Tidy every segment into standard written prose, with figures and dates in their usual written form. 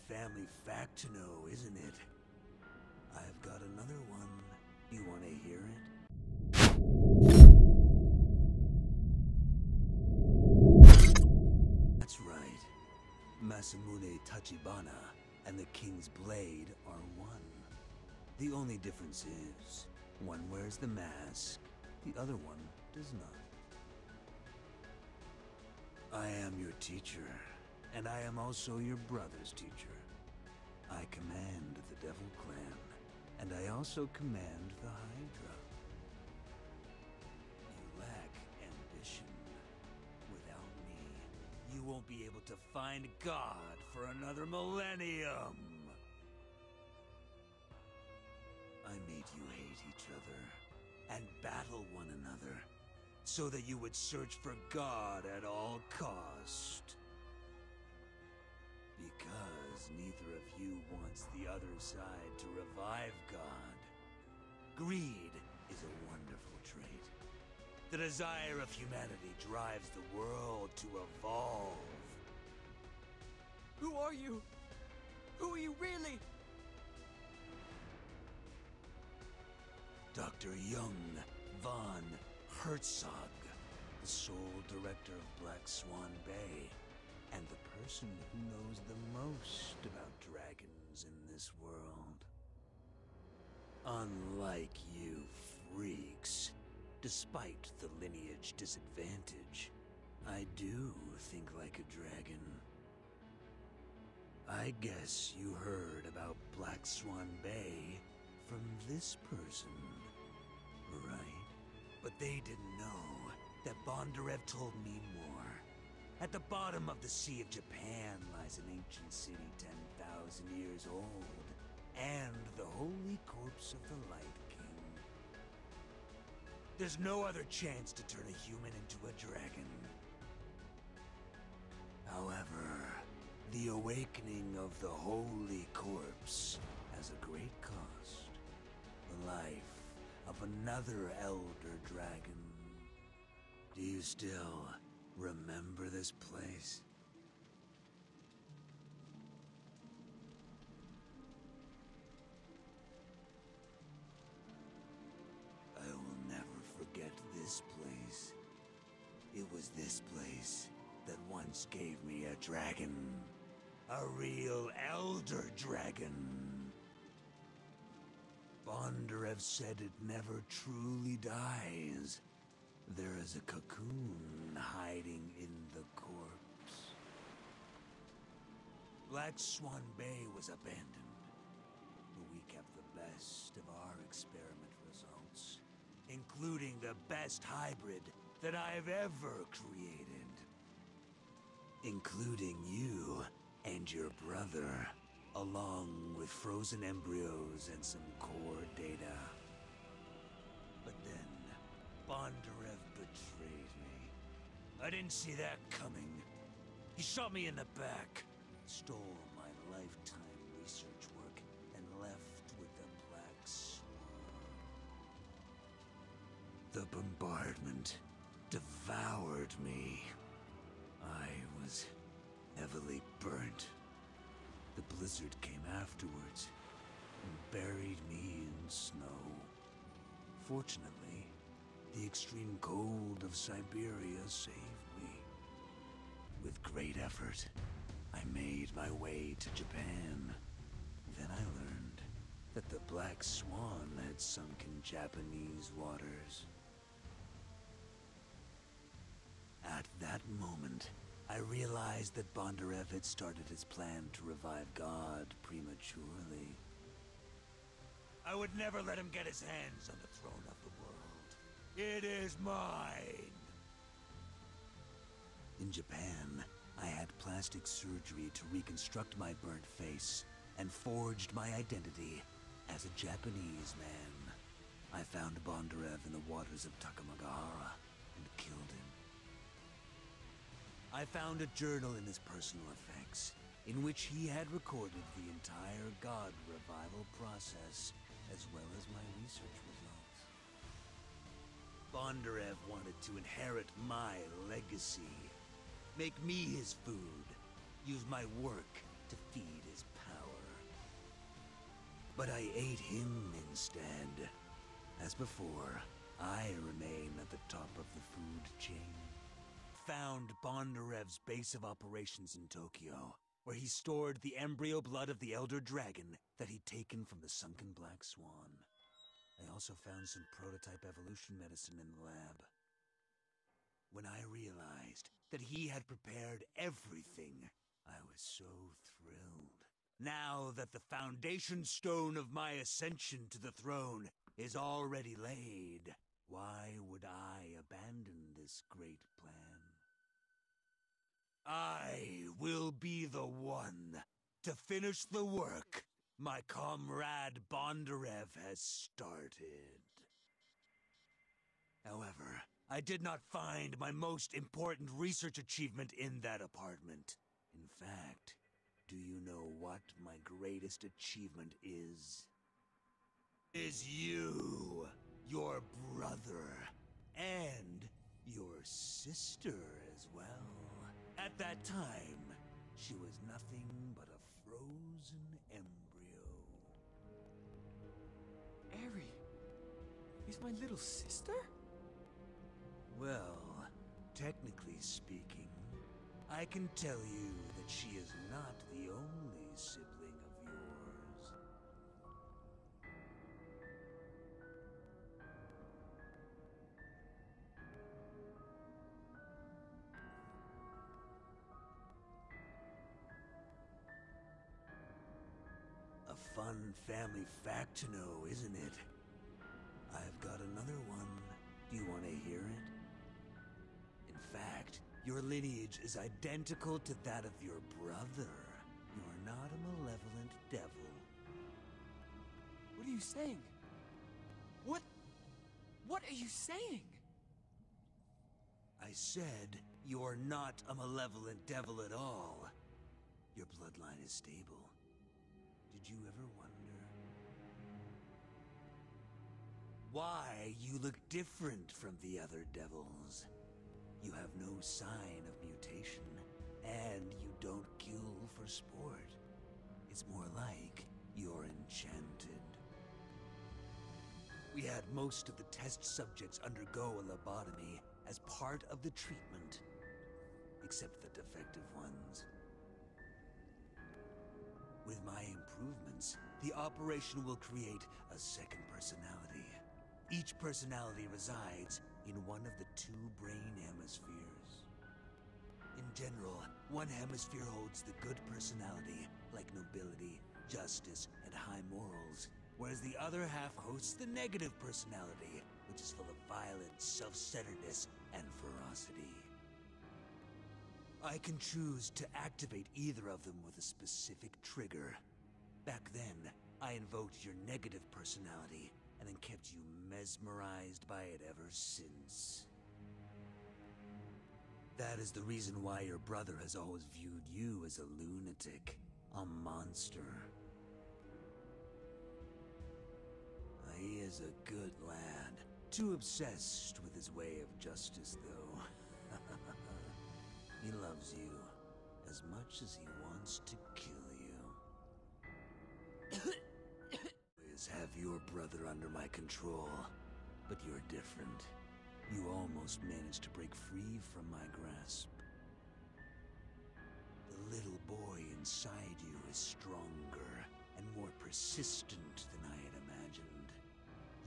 family fact to know, isn't it? I've got another one. You want to hear it? That's right. Masamune Tachibana and the King's Blade are one. The only difference is, one wears the mask, the other one does not. I am your teacher, and I am also your brother's teacher. I command the Devil Clan, and I also command the Hydra. You lack ambition. Without me, you won't be able to find God for another millennium. I made you hate each other and battle one another, so that you would search for God at all cost. Because neither of you wants the other side to revive God. Greed is a wonderful trait. The desire of humanity drives the world to evolve. Who are you? Who are you really? Dr. Jung von Herzog, the sole director of Black Swan Bay, and the person who knows the most about dragons in this world. Unlike you freaks, despite the lineage disadvantage, I do think like a dragon. I guess you heard about Black Swan Bay from this person, right? But they didn't know that Bondarev told me more. At the bottom of the Sea of Japan lies an ancient city 10,000 years old, and the holy corpse of the Light King. There's no other chance to turn a human into a dragon. However, the awakening of the holy corpse has a great cost. The life of another elder dragon. Do you still remember this place? I will never forget this place. It was this place that once gave me a dragon. A real elder dragon. Bondarev said it never truly dies. There is a cocoon hiding in the corpse. Black Swan Bay was abandoned, but we kept the best of our experiment results, including the best hybrid that I've ever created. Including you and your brother, along with frozen embryos and some core data. But then, Bondarev betrayed me. I didn't see that coming. He shot me in the back, stole my lifetime research work, and left with the Black Swan. The bombardment devoured me. I was heavily burnt. The blizzard came afterwards and buried me in snow. Fortunately, the extreme cold of Siberia saved me. With great effort, I made my way to Japan. Then I learned that the Black Swan had sunk in Japanese waters. At that moment, I realized that Bondarev had started his plan to revive God prematurely. I would never let him get his hands on the throne of the world. It is mine! In Japan, I had plastic surgery to reconstruct my burnt face and forged my identity as a Japanese man. I found Bondarev in the waters of Takamagahara and killed him. I found a journal in his personal effects, in which he had recorded the entire God revival process, as well as my research results. Bondarev wanted to inherit my legacy, make me his food, use my work to feed his But I ate him instead. As before, I remain at the top of the food chain. Found Bondarev's base of operations in Tokyo, where he stored the embryo blood of the Elder Dragon that he'd taken from the sunken Black Swan. I also found some prototype evolution medicine in the lab. When I realized that he had prepared everything, I was so thrilled. Now that the foundation stone of my ascension to the throne is already laid, why would I abandon this great plan? I will be the one to finish the work my comrade Bondarev has started. However, I did not find my most important research achievement in that apartment. In fact, do you know what my greatest achievement is? Is you, your brother, and your sister as well. At that time, she was nothing but a frozen embryo. Eri is my little sister? Well, technically speaking, I can tell you that she is not the only sibling of yours. A fun family fact to know, isn't it? I've got another one. Do you want to hear it? In fact, your lineage is identical to that of your brother. You're not a malevolent devil. What are you saying? What are you saying? I said you're not a malevolent devil at all. Your bloodline is stable. Did you ever wonder why you look different from the other devils? You have no sign of mutation, and you don't kill for sport. It's more like you're enchanted. We had most of the test subjects undergo a lobotomy as part of the treatment, except the defective ones. With my improvements, the operation will create a second personality. Each personality resides in one of the two brain hemispheres. In general, one hemisphere holds the good personality, like nobility, justice, and high morals, whereas the other half hosts the negative personality, which is full of violence, self-centeredness, and ferocity. I can choose to activate either of them with a specific trigger. Back then, I invoked your negative personality, and then kept you mesmerized by it ever since. That is the reason why your brother has always viewed you as a lunatic, a monster. He is a good lad. Too obsessed with his way of justice, though. He loves you as much as he wants to kill you. Always have your brother under my control, but you're different. You almost managed to break free from my grasp. The little boy inside you is stronger and more persistent than I had imagined.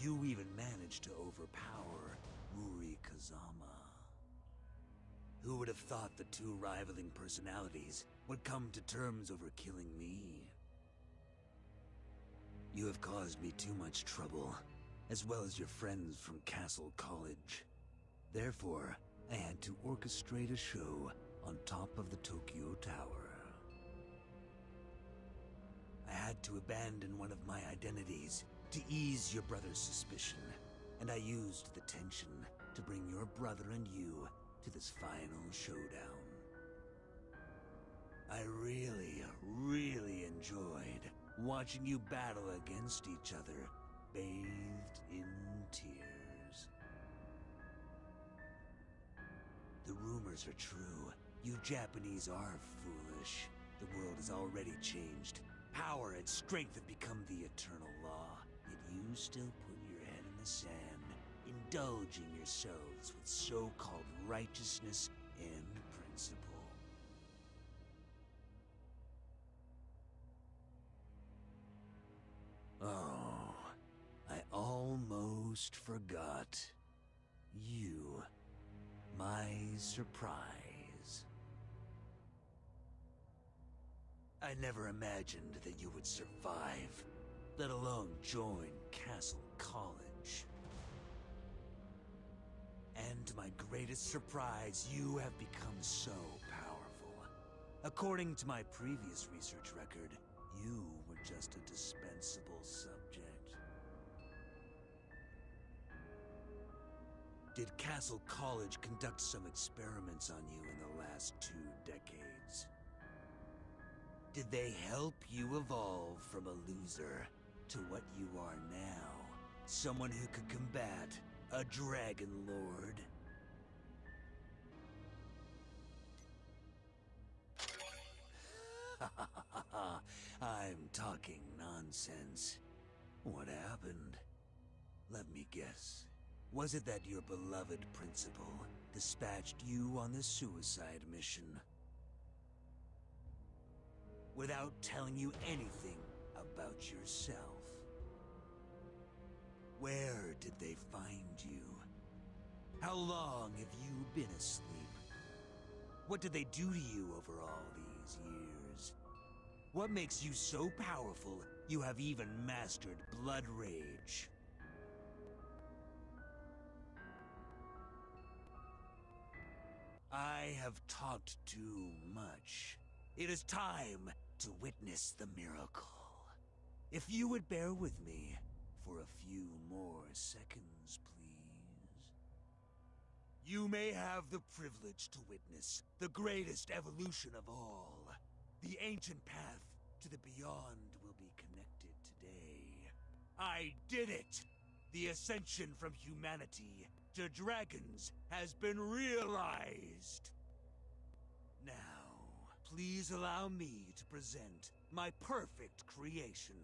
You even managed to overpower Ruri Kazama. Who would have thought the two rivaling personalities would come to terms over killing me? You have caused me too much trouble, as well as your friends from Castle College. Therefore, I had to orchestrate a show on top of the Tokyo Tower. I had to abandon one of my identities to ease your brother's suspicion, and I used the tension to bring your brother and you to this final showdown. I really enjoyed watching you battle against each other, bathed in tears. The rumors are true. You Japanese are foolish. The world has already changed. Power and strength have become the eternal law, yet you still put your head in the sand, indulging yourselves with so-called righteousness and principle. Oh, I almost forgot. You, my surprise. I never imagined that you would survive, let alone join Castle College. And to my greatest surprise, you have become so powerful. According to my previous research record, you were just a dispensable subject. Did Castle College conduct some experiments on you in the last 2 decades? Did they help you evolve from a loser to what you are now? Someone who could combat a Dragon Lord? I'm talking nonsense. What happened? Let me guess. Was it that your beloved principal dispatched you on the suicide mission without telling you anything about yourself? Where did they find you? How long have you been asleep? What did they do to you over all these years? What makes you so powerful you have even mastered blood rage? I have talked too much. It is time to witness the miracle. If you would bear with me for a few more seconds, please. You may have the privilege to witness the greatest evolution of all. The ancient path to the beyond will be connected today. I did it! The ascension from humanity to dragons has been realized. Now, please allow me to present my perfect creation.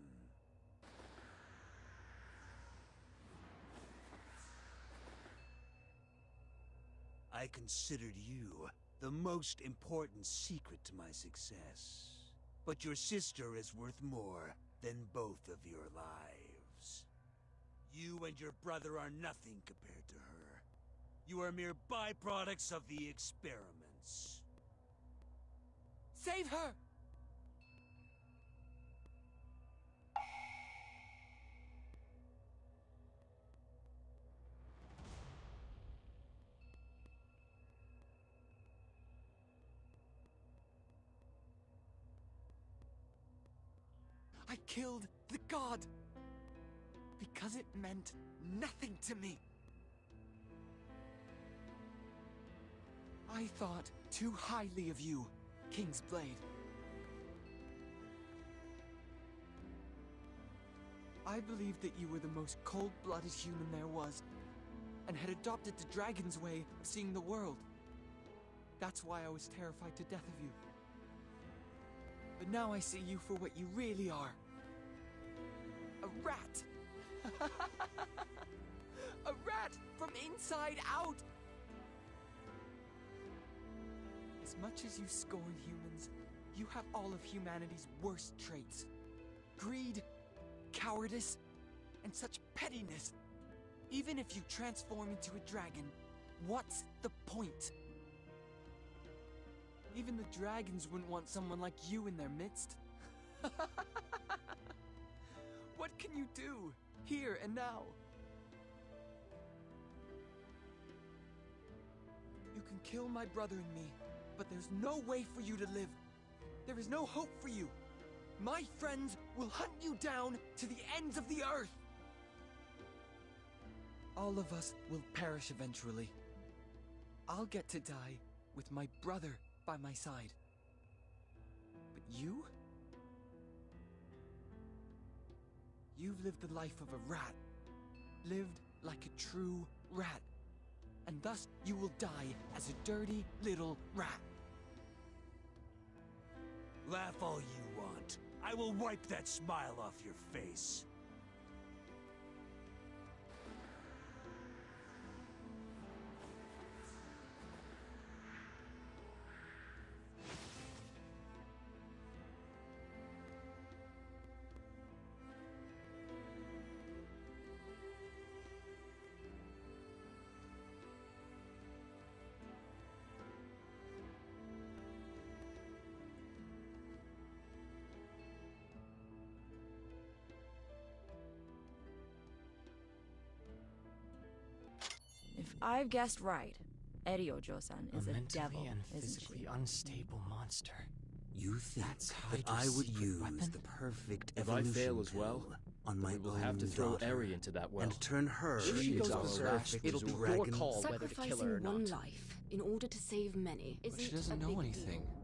I considered you the most important secret to my success. But your sister is worth more than both of your lives. You and your brother are nothing compared to her. You are mere byproducts of the experiments. Save her! I killed the god because it meant nothing to me. I thought too highly of you, King's Blade. I believed that you were the most cold-blooded human there was, and had adopted the dragon's way of seeing the world. That's why I was terrified to death of you. But now I see you for what you really are. A rat! A rat from inside out! As much as you scorn humans, you have all of humanity's worst traits. Greed, cowardice, and such pettiness. Even if you transform into a dragon, what's the point? Even the dragons wouldn't want someone like you in their midst. What can you do, here and now? You can kill my brother and me, but there's no way for you to live. There is no hope for you. My friends will hunt you down to the ends of the earth. All of us will perish eventually. I'll get to die with my brother by my side. But you? You've lived the life of a rat. Lived like a true rat. And thus you will die as a dirty little rat. Laugh all you want. I will wipe that smile off your face. If I've guessed right, Eriojo-san is a devil, and isn't physically she? unstable monster. You think That's that I Hydra's would secret use weapon? the perfect If I evolution fail as well, pill on my we'll own have to throw daughter Eri into that well. and turn her If she into goes our berserk, last it'll be dragon. your call whether to kill her or Sacrificing one not. life in order to save many isn't But she doesn't a know big anything. deal.